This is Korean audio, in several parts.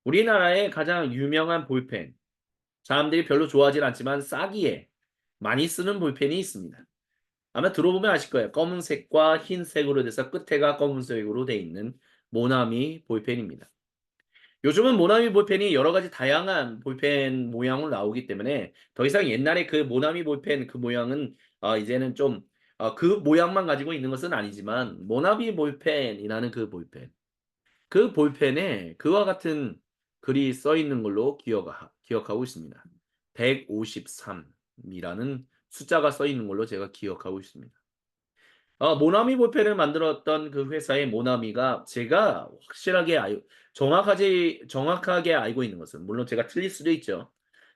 우리나라의 가장 유명한 볼펜, 사람들이 별로 좋아하진 않지만 싸기에 많이 쓰는 볼펜이 있습니다. 아마 들어보면 아실 거예요. 검은색과 흰색으로 돼서 끝에가 검은색으로 돼 있는 모나미 볼펜입니다. 요즘은 모나미 볼펜이 여러 가지 다양한 볼펜 모양으로 나오기 때문에 더 이상 옛날에 그 모나미 볼펜 그 모양은 이제는 좀 그 모양만 가지고 있는 것은 아니지만 모나미 볼펜이라는 그 볼펜. 그 볼펜에 그와 같은 글이 써 있는 걸로 기억하고 있습니다. 153 이라는 숫자가 써 있는 걸로 제가 기억하고 있습니다. 모나미 볼펜을 만들었던 그 회사의 모나미가 제가 확실하게 정확하게 알고 있는 것은 물론 제가 틀릴 수도 있죠.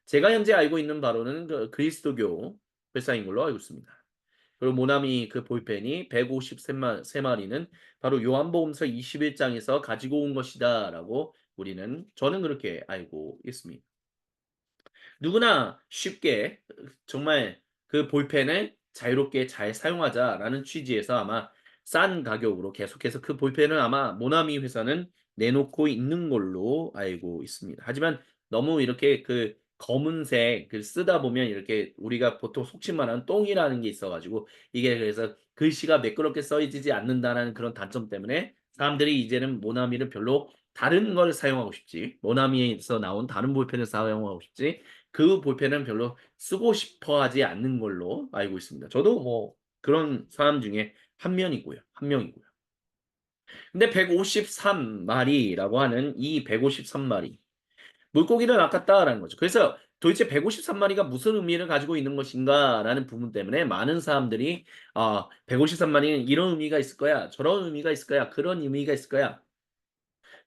제가 현재 알고 있는 바로는 그 그리스도교 회사인 걸로 알고 있습니다. 그리고 모나미 그 볼펜이 153 마리는 바로 요한복음서 21 장에서 가지고 온 것이다라고 저는 그렇게 알고 있습니다. 누구나 쉽게 정말 그 볼펜을 자유롭게 잘 사용하자라는 취지에서 아마 싼 가격으로 계속해서 그 볼펜을 아마 모나미 회사는 내놓고 있는 걸로 알고 있습니다. 하지만 너무 이렇게 그 검은색 쓰다 보면 이렇게 우리가 보통 속칭 말하는 똥이라는 게 있어 가지고 이게 그래서 글씨가 매끄럽게 써지지 않는다라는 그런 단점 때문에 사람들이 이제는 모나미를 별로 다른 걸 사용하고 싶지 모나미에서 나온 다른 볼펜을 사용하고 싶지 그 볼펜은 별로 쓰고 싶어 하지 않는 걸로 알고 있습니다. 저도 뭐 그런 사람 중에 한 명이고요. 근데 153 마리라고 하는 이 153 마리 물고기를 낚았다라는 거죠. 그래서 도대체 153 마리가 무슨 의미를 가지고 있는 것인가라는 부분 때문에 많은 사람들이 153 마리는 이런 의미가 있을 거야. 저런 의미가 있을 거야. 그런 의미가 있을 거야.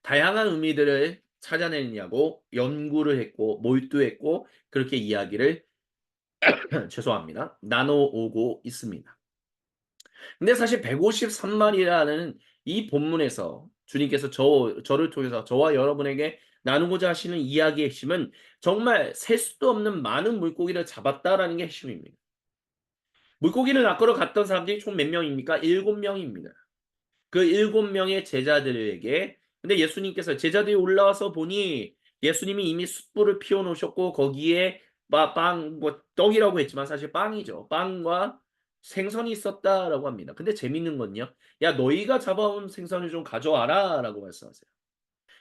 다양한 의미들을 찾아내느냐고 연구를 했고 몰두했고 그렇게 이야기를 죄송합니다. 나눠오고 있습니다. 근데 사실 153 마리라는 이 본문에서 주님께서 저를 통해서 저와 여러분에게 나누고자 하시는 이야기의 핵심은 정말 셀 수도 없는 많은 물고기를 잡았다라는 게 핵심입니다. 물고기를 낚으러 갔던 사람들이 총 몇 명입니까? 7 명입니다. 그 7 명의 제자들에게 근데 예수님께서 제자들이 올라와서 보니 예수님이 이미 숯불을 피워 놓으셨고 거기에 뭐 떡이라고 했지만 사실 빵이죠. "빵과 생선이 있었다."라고 합니다. 근데 재밌는 건요. "야 너희가 잡아온 생선을 좀 가져와라."라고 말씀하세요.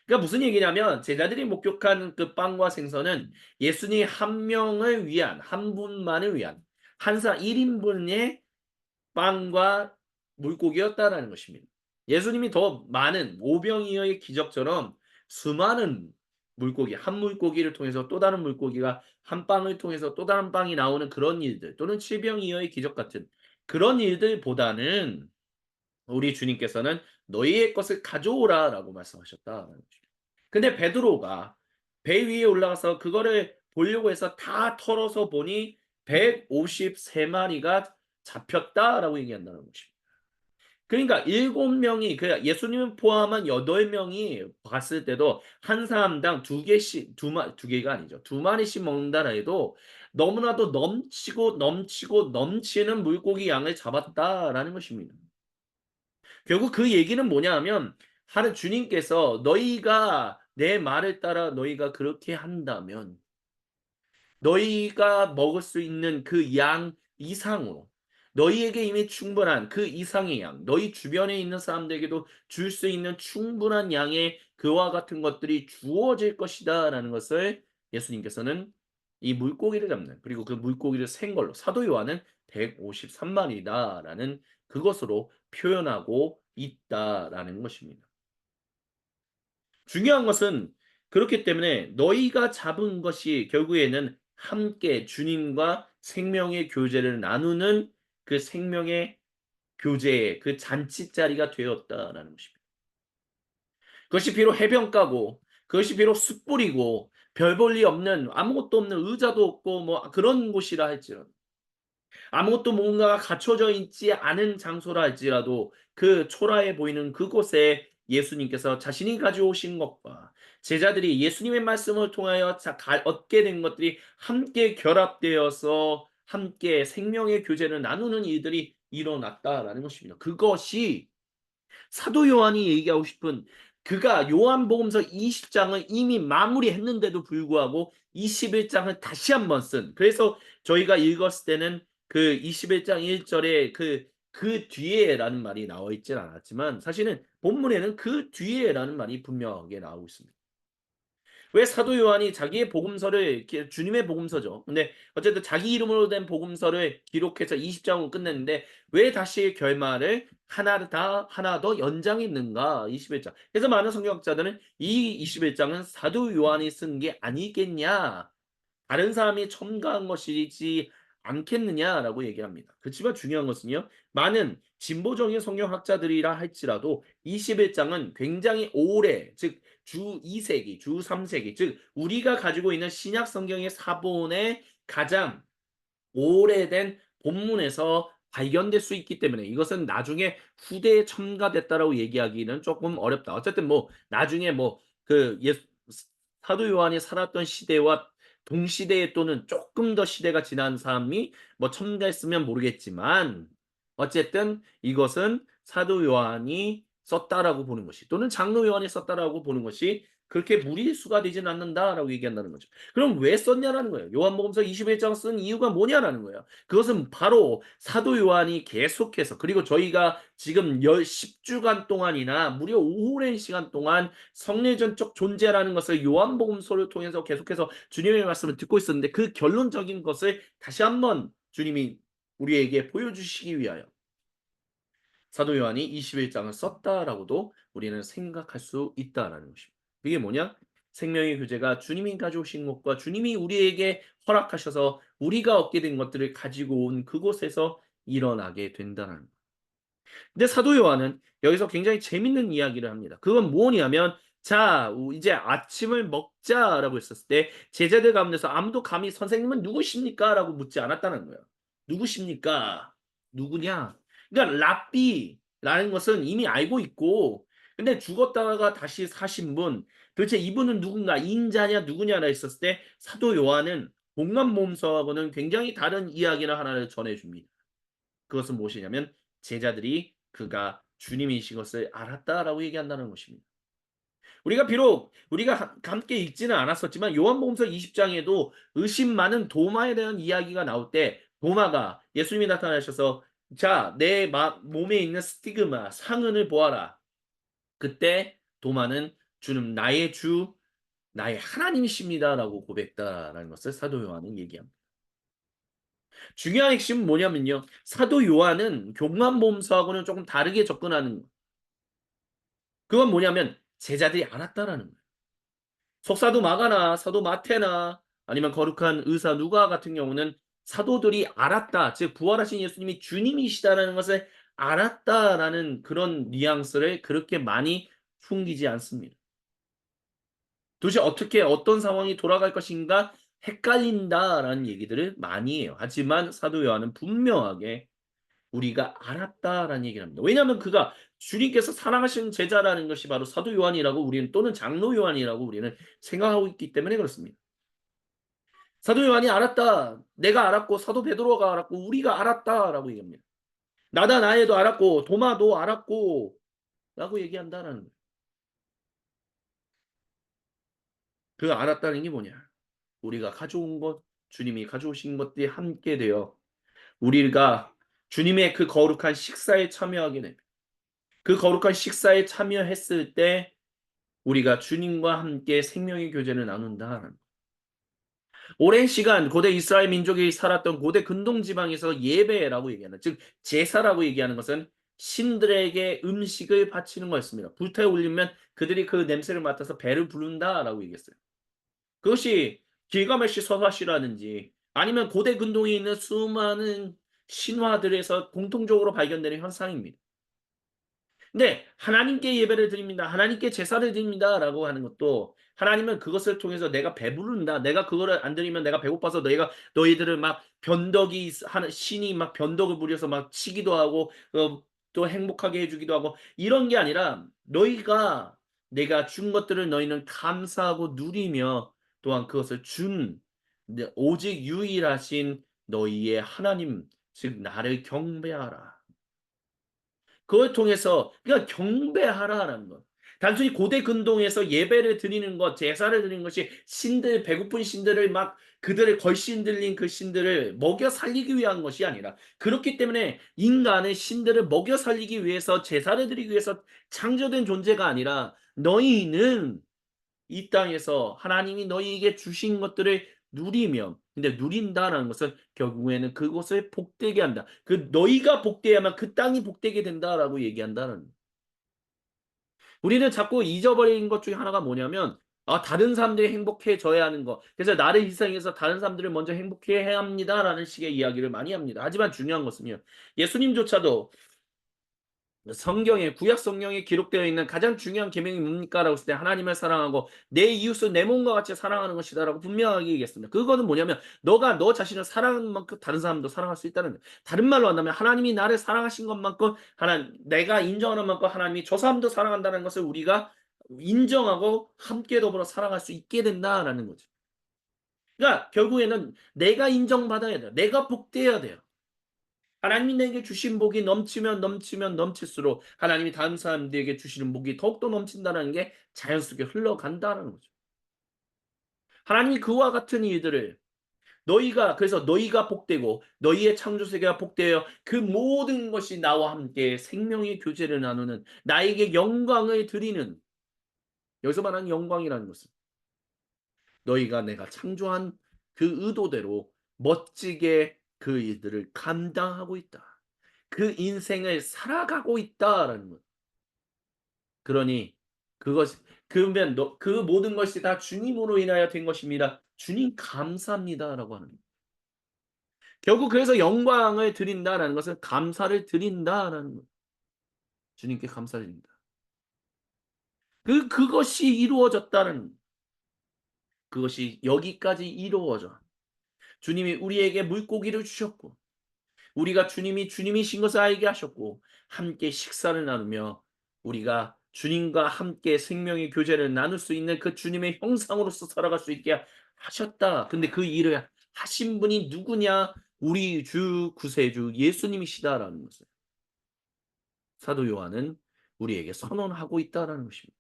그러니까 무슨 얘기냐면 제자들이 목격한 그 빵과 생선은 예수님 한 명을 위한 한 분만을 위한 한 사 1 인분의 빵과 물고기였다라는 것입니다. 예수님이 더 많은 오병이어의 기적처럼 수많은 물고기, 한 물고기를 통해서 또 다른 물고기가 한 빵을 통해서 또 다른 빵이 나오는 그런 일들 또는 칠병이어의 기적 같은 그런 일들보다는 우리 주님께서는 "너희의 것을 가져오라."라고 말씀하셨다라는 것입니다. 근데 베드로가 배 위에 올라가서 그거를 보려고 해서 다 털어서 보니 153 마리가 잡혔다라고 얘기한다는 것입니다. 그러니까 7 명이 예수님을 포함한 8 명이 봤을 때도 한 사람당 2 개씩 두 개가 아니죠. 2 마리씩 먹는다라 해도 너무나도 넘치고, 넘치고, 넘치는 물고기 양을 잡았다라는 것입니다. 결국 그 얘기는 뭐냐 하면 하는 주님께서 "너희가 내 말을 따라 너희가 그렇게 한다면 너희가 먹을 수 있는 그 양 이상으로 너희에게 이미 충분한 그 이상의 양, 너희 주변에 있는 사람들에게도 줄 수 있는 충분한 양의 그와 같은 것들이 주어질 것이다."라는 것을 예수님께서는 이 물고기를 잡는 그리고 그 물고기를 센 걸로 사도 요한은 153 마리다라는 그것으로 표현하고 있다라는 것입니다. 중요한 것은 그렇기 때문에 너희가 잡은 것이 결국에는 함께 주님과 생명의 교제를 나누는 그 생명의 교제의 그 잔치자리가 되었다라는 것입니다. 그것이 비록 해변가고 그것이 비록 숯불이고 별 볼 일 없는 아무것도 없는 의자도 없고 뭐 그런 곳이라 할지라도 아무것도 뭔가가 갖춰져 있지 않은 장소라 할지라도 그 초라해 보이는 그곳에 예수님께서 자신이 가져오신 것과 제자들이 예수님의 말씀을 통하여 얻게 된 것들이 함께 결합되어서 함께 생명의 교제를 나누는 일들이 일어났다라는 것입니다. 그것이 사도 요한이 얘기하고 싶은 그가 요한복음서 20장을 이미 마무리했는데도 불구하고 21장을 다시 한번 쓴, 그래서 저희가 읽었을 때는 그 21장 1절에 그 뒤에라는 말이 나와 있진 않았지만 사실은 본문에는 그 뒤에라는 말이 분명하게 나오고 있습니다. 왜 사도 요한이 자기의 복음서를 주님의 복음서죠. 근데 어쨌든 자기 이름으로 된 복음서를 기록해서 20장으로 끝냈는데 왜 다시 결말을 하나 더 연장했는가? 21장. 그래서 많은 성경학자들은 이 21장은 사도 요한이 쓴 게 아니겠냐? 다른 사람이 첨가한 것이지 않겠느냐라고 얘기합니다. 그렇지만 중요한 것은요. 많은 진보적인 성경학자들이라 할지라도 21장은 굉장히 오래, 즉 주 2세기, 주 3세기, 즉 우리가 가지고 있는 신약 성경의 사본의 가장 오래된 본문에서 발견될 수 있기 때문에 이것은 나중에 후대에 첨가됐다라고 얘기하기는 조금 어렵다. 어쨌든 뭐 나중에 뭐 그 사도 요한이 살았던 시대와 동시대에 또는 조금 더 시대가 지난 사람이 뭐 첨가했으면 모르겠지만 어쨌든 이것은 사도 요한이 썼다라고 보는 것이, 또는 장로 요한이 썼다라고 보는 것이 그렇게 무리수가 되지는 않는다라고 얘기한다는 거죠. 그럼 왜 썼냐라는 거예요. 요한복음서 21장 쓴 이유가 뭐냐라는 거예요. 그것은 바로 사도 요한이 계속해서, 그리고 저희가 지금 10주간 동안이나 무려 오랜 시간 동안 성례전적 존재라는 것을 요한복음서를 통해서 계속해서 주님의 말씀을 듣고 있었는데 그 결론적인 것을 다시 한번 주님이 우리에게 보여주시기 위하여 사도 요한이 21장을 썼다라고도 우리는 생각할 수 있다라는 것입니다. 그게 뭐냐? 생명의 교제가 주님이 가져오신 것과 주님이 우리에게 허락하셔서 우리가 얻게 된 것들을 가지고 온 그곳에서 일어나게 된다는 것. 근데 사도 요한은 여기서 굉장히 재밌는 이야기를 합니다. 그건 뭐냐면, 자, 이제 아침을 먹자라고 했었을 때 제자들 가운데서 아무도 감히 선생님은 누구십니까? 라고 묻지 않았다는 거예요. 누구십니까? 누구냐? 그러니까 랍비라는 것은 이미 알고 있고, 근데 죽었다가 다시 사신 분, 도대체 이분은 누군가, 인자냐 누구냐라 했었을 때 사도 요한은 복만몸서하고는 굉장히 다른 이야기를 하나를 전해줍니다. 그것은 무엇이냐면 제자들이 그가 주님이신 것을 알았다라고 얘기한다는 것입니다. 우리가 비록 우리가 함께 읽지는 않았었지만 요한복음서 20장에도 의심 많은 도마에 대한 이야기가 나올 때 도마가 예수님이 나타나셔서 자, 내 몸에 있는 스티그마, 상흔을 보아라. 그때 도마는 주는 나의 주, 나의 하나님이십니다라고 고백했다라는 것을 사도 요한은 얘기합니다. 중요한 핵심은 뭐냐면요. 사도 요한은 교만범서하고는 조금 다르게 접근하는, 그건 뭐냐면 제자들이 알았다라는 거예요. 속사도 마가나 사도 마태나 아니면 거룩한 의사 누가 같은 경우는 사도들이 알았다, 즉 부활하신 예수님이 주님이시다라는 것을 알았다라는 그런 뉘앙스를 그렇게 많이 숨기지 않습니다. 도대체 어떻게 어떤 상황이 돌아갈 것인가 헷갈린다라는 얘기들을 많이 해요. 하지만 사도 요한은 분명하게 우리가 알았다라는 얘기를 합니다. 왜냐하면 그가 주님께서 사랑하시는 제자라는 것이 바로 사도 요한이라고 우리는, 또는 장로 요한이라고 우리는 생각하고 있기 때문에 그렇습니다. 사도 요한이 알았다. 내가 알았고 사도 베드로가 알았고 우리가 알았다라고 얘기합니다. 나다나엘도 알았고 도마도 알았고 라고 얘기한다라는 거예요. 그 알았다는 게 뭐냐? 우리가 가져온 것, 주님이 가져오신 것들이 함께 되어 우리가 주님의 그 거룩한 식사에 참여하게 됩니다. 그 거룩한 식사에 참여했을 때 우리가 주님과 함께 생명의 교제를 나눈다. 오랜 시간 고대 이스라엘 민족이 살았던 고대 근동 지방에서 예배라고 얘기하는, 즉 제사라고 얘기하는 것은 신들에게 음식을 바치는 거였습니다. 불타에 올리면 그들이 그 냄새를 맡아서 배를 부른다라고 얘기했어요. 그것이 길가메시 서사시라든지 아니면 고대 근동에 있는 수많은 신화들에서 공통적으로 발견되는 현상입니다. 근데 하나님께 예배를 드립니다. 하나님께 제사를 드립니다라고 하는 것도 하나님은 그것을 통해서 내가 배부른다. 내가 그거를 안 드리면 내가 배고파서 너희들을 막 변덕이 하는 신이 막 변덕을 부려서 막 치기도 하고 또 행복하게 해주기도 하고 이런 게 아니라 너희가 내가 준 것들을 너희는 감사하고 누리며 또한 그것을 준 오직 유일하신 너희의 하나님 즉 나를 경배하라. 그걸 통해서 그러니까 경배하라는 것. 단순히 고대 근동에서 예배를 드리는 것, 제사를 드리는 것이 신들, 배고픈 신들을 막 그들의 걸신 들린 그 신들을 먹여 살리기 위한 것이 아니라, 그렇기 때문에 인간은 신들을 먹여 살리기 위해서 제사를 드리기 위해서 창조된 존재가 아니라, 너희는 이 땅에서 하나님이 너희에게 주신 것들을 누리며, 근데 누린다라는 것은 결국에는 그것을 복되게 한다. 그 너희가 복되야만 그 땅이 복되게 된다라고 얘기한다는. 우리는 자꾸 잊어버린 것 중에 하나가 뭐냐면, 다른 사람들이 행복해져야 하는 거. 그래서 나를 희생해서 다른 사람들을 먼저 행복해 해야 합니다라는 식의 이야기를 많이 합니다. 하지만 중요한 것은요, 예수님조차도 성경에, 구약 성경에 기록되어 있는 가장 중요한 계명이 뭡니까라고 했을 때, 하나님을 사랑하고 내 이웃을 내 몸과 같이 사랑하는 것이다라고 분명하게 얘기했습니다. 그거는 뭐냐면, 너가 너 자신을 사랑하는 만큼 다른 사람도 사랑할 수 있다는 거예요. 다른 말로 한다면, 하나님이 나를 사랑하신 것만큼 내가 인정하는 만큼 하나님이 저 사람도 사랑한다는 것을 우리가 인정하고 함께 더불어 사랑할 수 있게 된다라는 거죠. 그러니까 결국에는 내가 인정받아야 돼요. 내가 복되어야 돼요. 하나님이 내게 주신 복이 넘치면 넘치면 넘칠수록 하나님이 다른 사람들에게 주시는 복이 더욱더 넘친다는 게 자연스럽게 흘러간다는 거죠. 하나님이 그와 같은 일들을, 그래서 너희가 복되고 너희의 창조세계가 복되어 그 모든 것이 나와 함께 생명의 교제를 나누는, 나에게 영광을 드리는, 여기서 말하는 영광이라는 것은 너희가 내가 창조한 그 의도대로 멋지게 그 일들을 감당하고 있다. 그 인생을 살아가고 있다라는 것. 그러니 그것 그러면 그 모든 것이 다 주님으로 인하여 된 것입니다. 주님 감사합니다라고 하는 거예요. 결국 그래서 영광을 드린다라는 것은 감사를 드린다라는 거예요. 주님께 감사를 드린다. 그것이 이루어졌다는, 그것이 여기까지 이루어져. 주님이 우리에게 물고기를 주셨고, 우리가 주님이 주님이신 것을 알게 하셨고, 함께 식사를 나누며 우리가 주님과 함께 생명의 교제를 나눌 수 있는 그 주님의 형상으로서 살아갈 수 있게 하셨다. 근데 그 일을 하신 분이 누구냐? 우리 주 구세주 예수님이시다라는 것을 사도 요한은 우리에게 선언하고 있다라는 것입니다.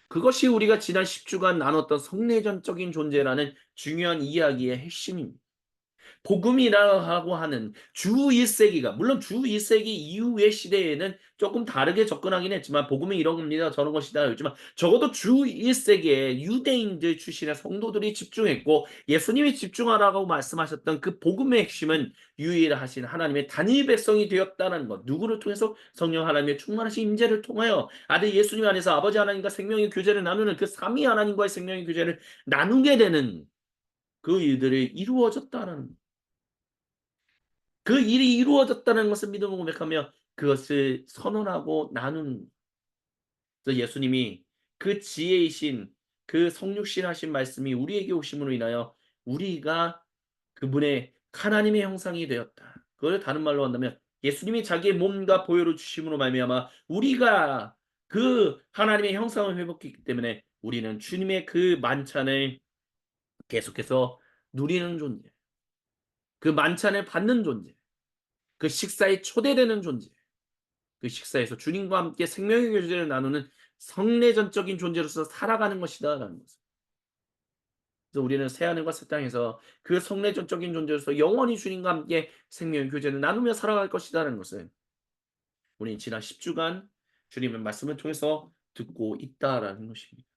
그것이 우리가 지난 10주간 나눴던 성내전적인 존재라는 중요한 이야기의 핵심입니다. 복음이라고 하는 주 1세기가, 물론 주 1세기 이후의 시대에는 조금 다르게 접근하긴 했지만, 복음이 이런 겁니다, 저런 것이다 했지만, 적어도 주 1세기에 유대인들 출신의 성도들이 집중했고, 예수님이 집중하라고 말씀하셨던 그 복음의 핵심은 유일하신 하나님의 단일 백성이 되었다는 것. 누구를 통해서? 성령 하나님의 충만하신 임재를 통하여 아들 예수님 안에서 아버지 하나님과 생명의 교제를 나누는, 그 삼위 하나님과의 생명의 교제를 나누게 되는 그 일들이 이루어졌다는, 그 일이 이루어졌다는 것을 믿음으로 고백하며 그것을 선언하고 나누는. 그래서 예수님이 그 지혜이신, 그 성육신 하신 말씀이 우리에게 오심으로 인하여 우리가 그분의 하나님의 형상이 되었다. 그걸 다른 말로 한다면, 예수님이 자기의 몸과 보혈을 주심으로 말미암아 우리가 그 하나님의 형상을 회복했기 때문에 우리는 주님의 그 만찬을 계속해서 누리는 존재, 그 만찬을 받는 존재, 그 식사에 초대되는 존재, 그 식사에서 주님과 함께 생명의 교제를 나누는 성내전적인 존재로서 살아가는 것이다라는 것을. 그래서 우리는 새하늘과 새 땅에서 그 성내전적인 존재로서 영원히 주님과 함께 생명의 교제를 나누며 살아갈 것이다라는 것을 우리는 지난 10주간 주님의 말씀을 통해서 듣고 있다라는 것입니다.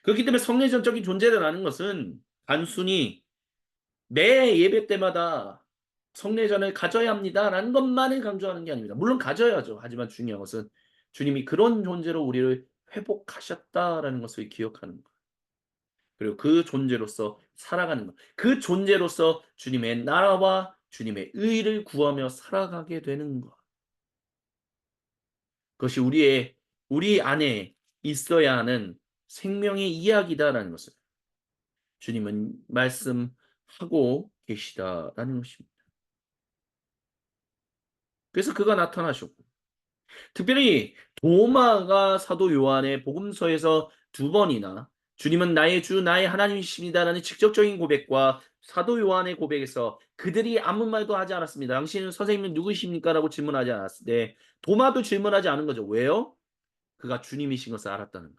그렇기 때문에 성내전적인 존재라는 것은 단순히 매 예배 때마다 성례전을 가져야 합니다라는 것만을 강조하는 게 아닙니다. 물론 가져야죠. 하지만 중요한 것은 주님이 그런 존재로 우리를 회복하셨다라는 것을 기억하는 것. 그리고 그 존재로서 살아가는 것. 그 존재로서 주님의 나라와 주님의 의를 구하며 살아가게 되는 것. 그것이 우리 안에 있어야 하는 생명의 이야기다라는 것을 주님은 말씀하고 계시다라는 것입니다. 그래서 그가 나타나셨고, 특별히 도마가 사도 요한의 복음서에서 두 번이나 주님은 나의 주 나의 하나님이십니다라는 직접적인 고백과 사도 요한의 고백에서 그들이 아무 말도 하지 않았습니다. 당신은 선생님은 누구십니까? 라고 질문하지 않았을 때 도마도 질문하지 않은 거죠. 왜요? 그가 주님이신 것을 알았다는 것.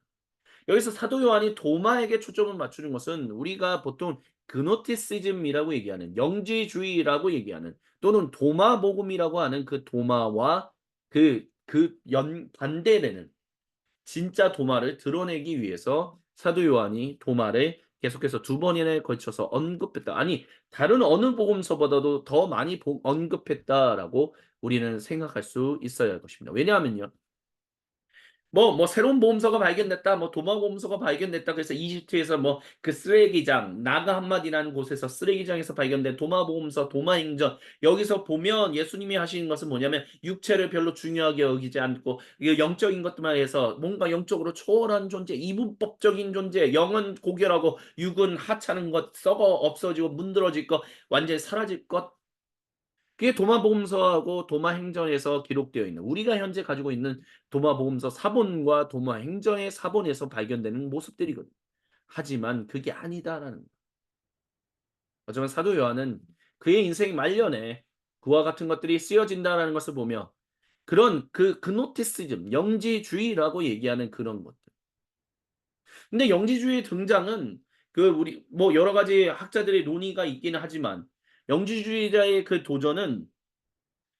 여기서 사도 요한이 도마에게 초점을 맞추는 것은 우리가 보통 그노티시즘이라고 얘기하는 영지주의라고 얘기하는 또는 도마복음이라고 하는 그 도마와 반대되는 진짜 도마를 드러내기 위해서 사도 요한이 도마를 계속해서 두 번이나 걸쳐서 언급했다. 아니, 다른 어느 복음서보다도 더 많이 언급했다라고 우리는 생각할 수 있어야 할 것입니다. 왜냐하면요. 새로운 보험서가 발견됐다. 도마 보험서가 발견됐다. 그래서 이집트에서 그 쓰레기장, 나가 한마디라는 곳에서 쓰레기장에서 발견된 도마 보험서, 도마 행전. 여기서 보면 예수님이 하시는 것은 뭐냐면 육체를 별로 중요하게 여기지 않고 이게 영적인 것들만 해서 뭔가 영적으로 초월한 존재, 이분법적인 존재, 영은 고결하고 육은 하찮은 것, 썩어 없어지고 문드러질 것, 완전히 사라질 것. 그게 도마복음서하고 도마행전에서 기록되어 있는 우리가 현재 가지고 있는 도마복음서 사본과 도마행전의 사본에서 발견되는 모습들이거든요. 하지만 그게 아니다라는 거예요. 하지만 사도 요한은 그의 인생 말년에 그와 같은 것들이 쓰여진다라는 것을 보며 그런 그노티시즘, 영지주의라고 얘기하는 그런 것들. 근데 영지주의 등장은 우리 여러 가지 학자들의 논의가 있기는 하지만 영지주의자의 그 도전은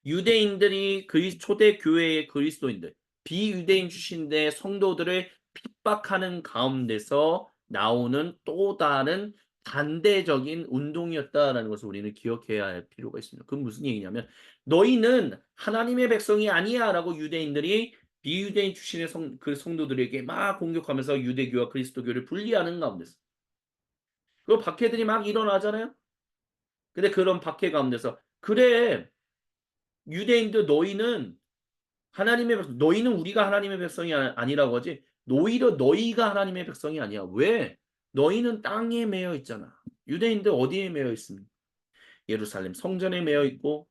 유대인들이 초대 교회의 그리스도인들, 비유대인 출신의 성도들을 핍박하는 가운데서 나오는 또 다른 반대적인 운동이었다라는 것을 우리는 기억해야 할 필요가 있습니다. 그건 무슨 얘기냐면 너희는 하나님의 백성이 아니야라고 유대인들이 비유대인 출신의 그 성도들에게 막 공격하면서 유대교와 그리스도교를 분리하는 가운데서 그 박해들이 막 일어나잖아요. 근데 그런 박해 가운데서 그래 유대인들 너희는 우리가 하나님의 백성이 아니라고 하지. 오히려 너희가 하나님의 백성이 아니야. 왜? 너희는 땅에 매여 있잖아. 유대인들 어디에 매여 있습니까? 예루살렘 성전에 매여 있고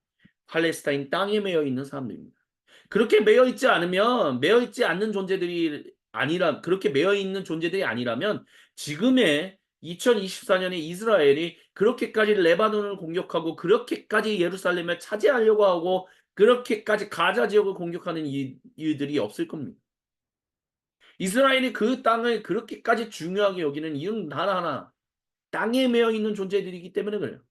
팔레스타인 땅에 매여 있는 사람들입니다. 그렇게 매여 있지 않는 존재들이 아니라 그렇게 매여 있는 존재들이 아니라면 지금의 2024년에 이스라엘이 그렇게까지 레바논을 공격하고 그렇게까지 예루살렘을 차지하려고 하고 그렇게까지 가자 지역을 공격하는 이유들이 없을 겁니다. 이스라엘이 그 땅을 그렇게까지 중요하게 여기는 이유는 하나하나 땅에 매여 있는 존재들이기 때문에 그래요.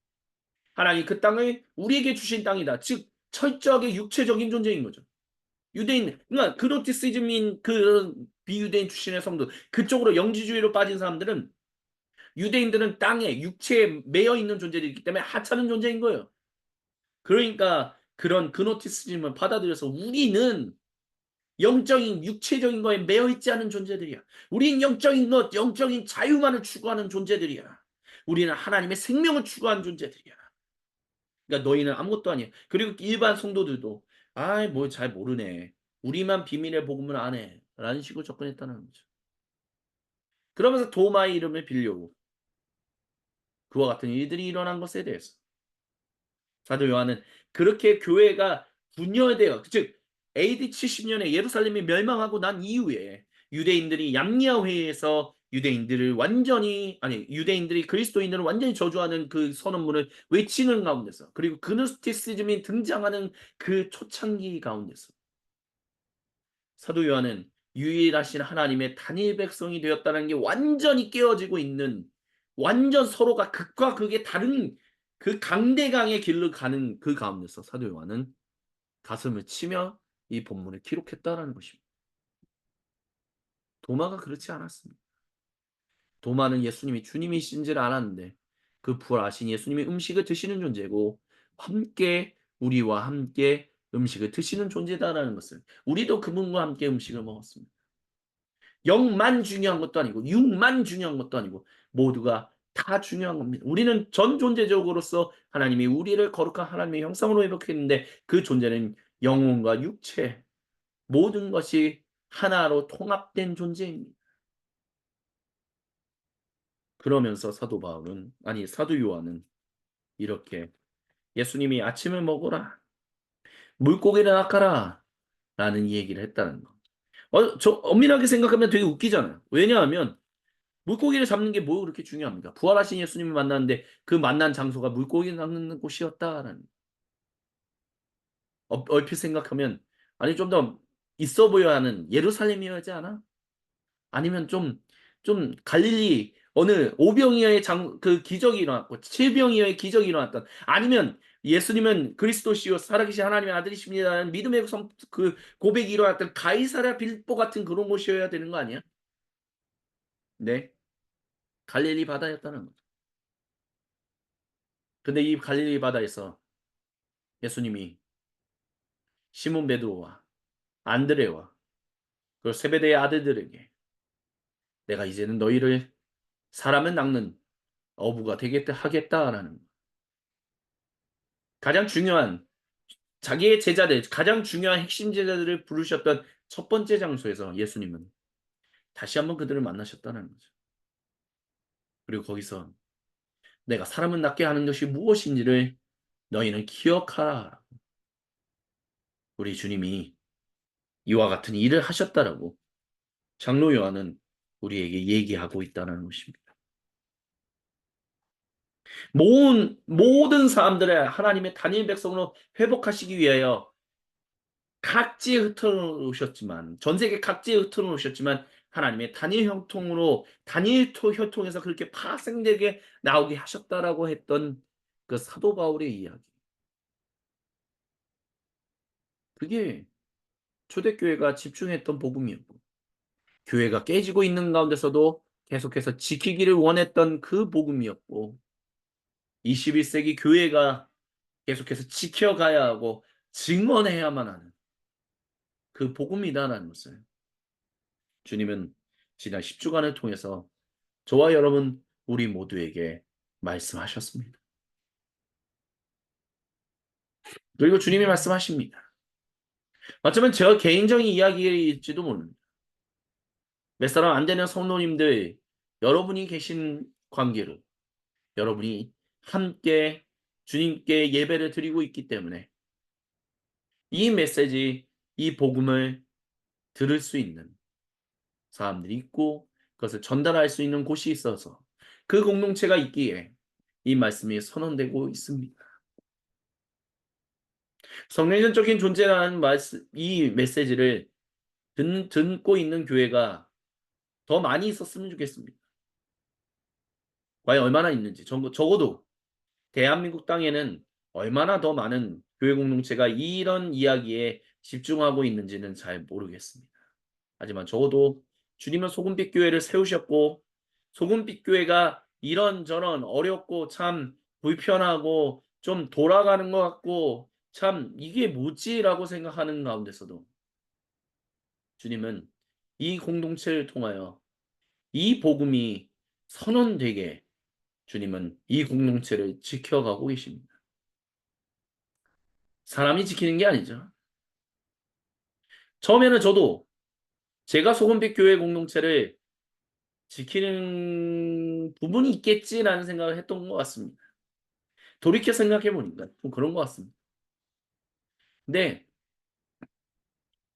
하나님 그 땅을 우리에게 주신 땅이다. 즉 철저하게 육체적인 존재인 거죠. 유대인, 그러니까 그노티시즘인 그 비유대인 출신의 성도, 그쪽으로 영지주의로 빠진 사람들은 유대인들은 땅에 육체에 매여 있는 존재들이기 때문에 하찮은 존재인 거예요. 그러니까 그런 그노티시즘을 받아들여서 우리는 영적인 육체적인 거에 매여 있지 않은 존재들이야. 우리는 영적인 자유만을 추구하는 존재들이야. 우리는 하나님의 생명을 추구하는 존재들이야. 그러니까 너희는 아무것도 아니야. 그리고 일반 성도들도 아이 뭐 잘 모르네. 우리만 비밀의 복음을 안 해. 라는 식으로 접근했다는 거죠. 그러면서 도마의 이름을 빌려고 그와 같은 일들이 일어난 것에 대해서 사도 요한은 그렇게 교회가 분열되어 즉 AD 70년에 예루살렘이 멸망하고 난 이후에 유대인들이 얌리아 회의에서 유대인들이 그리스도인들을 완전히 저주하는 그 선언문을 외치는 가운데서 그리고 그노스티시즘이 등장하는 그 초창기 가운데서 사도 요한은 유일하신 하나님의 단일 백성이 되었다는 게 완전히 깨어지고 있는 완전 서로가 극과 극의 다른 그 강대강의 길로 가는 그 가운데서 사도 요한은 가슴을 치며 이 본문을 기록했다라는 것입니다. 도마가 그렇지 않았습니다. 도마는 예수님이 주님이신지를 알았는데 그 부활하신 예수님이 음식을 드시는 존재고 우리와 함께 음식을 드시는 존재다라는 것을 우리도 그분과 함께 음식을 먹었습니다. 영만 중요한 것도 아니고 육만 중요한 것도 아니고 모두가 다 중요한 겁니다. 우리는 전 존재적으로서 하나님이 우리를 거룩한 하나님의 형상으로 회복했는데 그 존재는 영혼과 육체 모든 것이 하나로 통합된 존재입니다. 그러면서 사도 요한은 이렇게 예수님이 아침을 먹어라. 물고기를 낚아라. 라는 얘기를 했다는 거. 엄밀하게 생각하면 되게 웃기잖아요. 왜냐하면 물고기를 잡는 게 뭐 그렇게 중요합니까? 부활하신 예수님을 만났는데 그 만난 장소가 물고기 낚는 곳이었다라는. 얼핏 생각하면 아니 좀 더 있어 보여야 하는 예루살렘이어야지 않아? 아니면 좀 갈릴리 어느 오병이어의 그 기적이 일어났고 칠병이어의 기적이 일어났던 아니면 예수님은 그리스도시요 살아계신 하나님의 아들이십니다라는 믿음의 그 고백이 일어났던 가이사랴 빌보 같은 그런 곳이어야 되는 거 아니야? 네. 갈릴리 바다였다는 거죠. 근데 이 갈릴리 바다에서 예수님이 시몬 베드로와 안드레와 그리고 세베대의 아들들에게 내가 이제는 너희를 사람은 낚는 어부가 되겠다 하겠다라는 가장 중요한 자기의 제자들, 가장 중요한 핵심 제자들을 부르셨던 첫 번째 장소에서 예수님은 다시 한번 그들을 만나셨다는 거죠. 그리고 거기서 내가 사람을 낫게 하는 것이 무엇인지를 너희는 기억하라. 우리 주님이 이와 같은 일을 하셨다라고 장로 요한은 우리에게 얘기하고 있다는 것입니다. 모든 사람들의 하나님의 단일 백성으로 회복하시기 위하여 각지에 흩어놓으셨지만 전 세계 각지에 흩어놓으셨지만 하나님의 단일 형통으로 단일 혈통에서 그렇게 파생되게 나오게 하셨다라고 했던 그 사도 바울의 이야기. 그게 초대교회가 집중했던 복음이었고 교회가 깨지고 있는 가운데서도 계속해서 지키기를 원했던 그 복음이었고 21세기 교회가 계속해서 지켜가야 하고 증언해야만 하는 그 복음이다라는 것을 주님은 지난 10주간을 통해서 저와 여러분 우리 모두에게 말씀하셨습니다. 그리고 주님이 말씀하십니다. 어쩌면 저 개인적인 이야기일지도 모릅니다. 몇 사람 안 되는 성도님들 여러분이 계신 관계로 여러분이 함께 주님께 예배를 드리고 있기 때문에 이 메시지, 이 복음을 들을 수 있는 사람들이 있고 그것을 전달할 수 있는 곳이 있어서 그 공동체가 있기에 이 말씀이 선언되고 있습니다. 성례전적인 존재라는 이 메시지를 듣고 있는 교회가 더 많이 있었으면 좋겠습니다. 과연 얼마나 있는지 적어도 대한민국 땅에는 얼마나 더 많은 교회 공동체가 이런 이야기에 집중하고 있는지는 잘 모르겠습니다. 하지만 적어도 주님은 소금빛 교회를 세우셨고 소금빛 교회가 이런저런 어렵고 참 불편하고 좀 돌아가는 것 같고 참 이게 뭐지라고 생각하는 가운데서도 주님은 이 공동체를 통하여 이 복음이 선언되게 주님은 이 공동체를 지켜가고 계십니다. 사람이 지키는 게 아니죠. 처음에는 저도 제가 소금빛 교회 공동체를 지키는 부분이 있겠지라는 생각을 했던 것 같습니다. 돌이켜 생각해 보니까 좀 그런 것 같습니다. 근데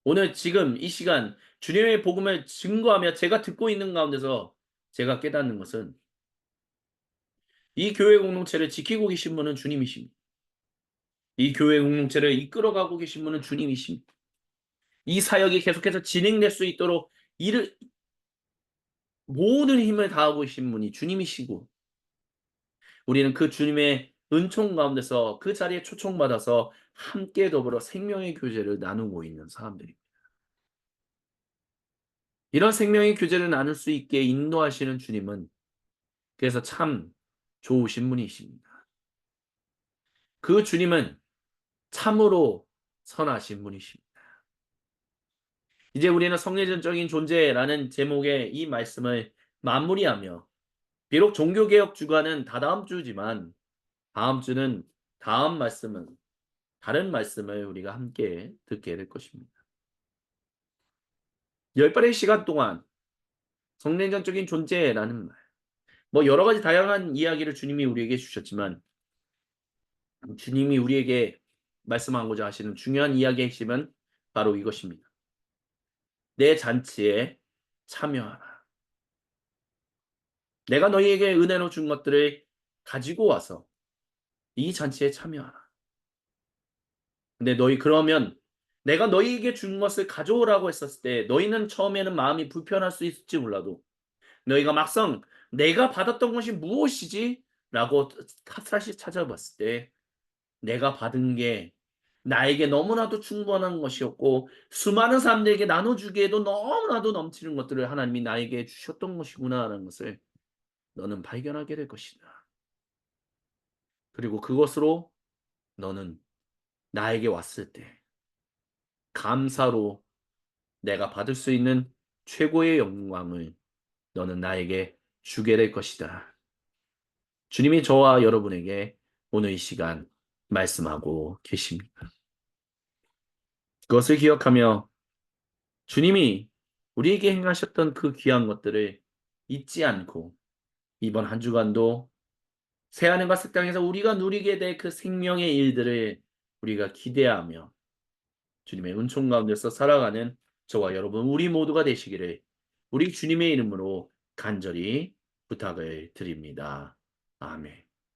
오늘 지금 이 시간 주님의 복음을 증거하며 제가 듣고 있는 가운데서 제가 깨닫는 것은 이 교회 공동체를 지키고 계신 분은 주님이십니다. 이 교회 공동체를 이끌어가고 계신 분은 주님이십니다. 이 사역이 계속해서 진행될 수 있도록 이를 모든 힘을 다하고 계신 분이 주님이시고 우리는 그 주님의 은총 가운데서 그 자리에 초청받아서 함께 더불어 생명의 교제를 나누고 있는 사람들입니다. 이런 생명의 교제를 나눌 수 있게 인도하시는 주님은 그래서 참 좋으신 분이십니다. 그 주님은 참으로 선하신 분이십니다. 이제 우리는 성례전적인 존재라는 제목의 이 말씀을 마무리하며 비록 종교개혁 주간은 다다음 주지만 다음 주는 다음 말씀은 다른 말씀을 우리가 함께 듣게 될 것입니다. 열 발의 시간 동안 성례전적인 존재라는 말, 뭐 여러 가지 다양한 이야기를 주님이 우리에게 주셨지만 주님이 우리에게 말씀하고자 하시는 중요한 이야기의 핵심은 바로 이것입니다. 내 잔치에 참여하라. 내가 너희에게 은혜로 준 것들을 가지고 와서 이 잔치에 참여하라. 근데 너희 그러면 내가 너희에게 준 것을 가져오라고 했었을 때 너희는 처음에는 마음이 불편할 수 있을지 몰라도 너희가 막상 내가 받았던 것이 무엇이지? 라고 사실 찾아봤을 때 내가 받은 게 나에게 너무나도 충분한 것이었고 수많은 사람들에게 나눠주기에도 너무나도 넘치는 것들을 하나님이 나에게 주셨던 것이구나라는 것을 너는 발견하게 될 것이다. 그리고 그것으로 너는 나에게 왔을 때 감사로 내가 받을 수 있는 최고의 영광을 너는 나에게 주게 될 것이다. 주님이 저와 여러분에게 오늘 이 시간 말씀하고 계십니다. 그것을 기억하며 주님이 우리에게 행하셨던 그 귀한 것들을 잊지 않고 이번 한 주간도 새하늘과 새 땅에서 우리가 누리게 될 그 생명의 일들을 우리가 기대하며 주님의 은총 가운데서 살아가는 저와 여러분 우리 모두가 되시기를 우리 주님의 이름으로 간절히 부탁을 드립니다. 아멘.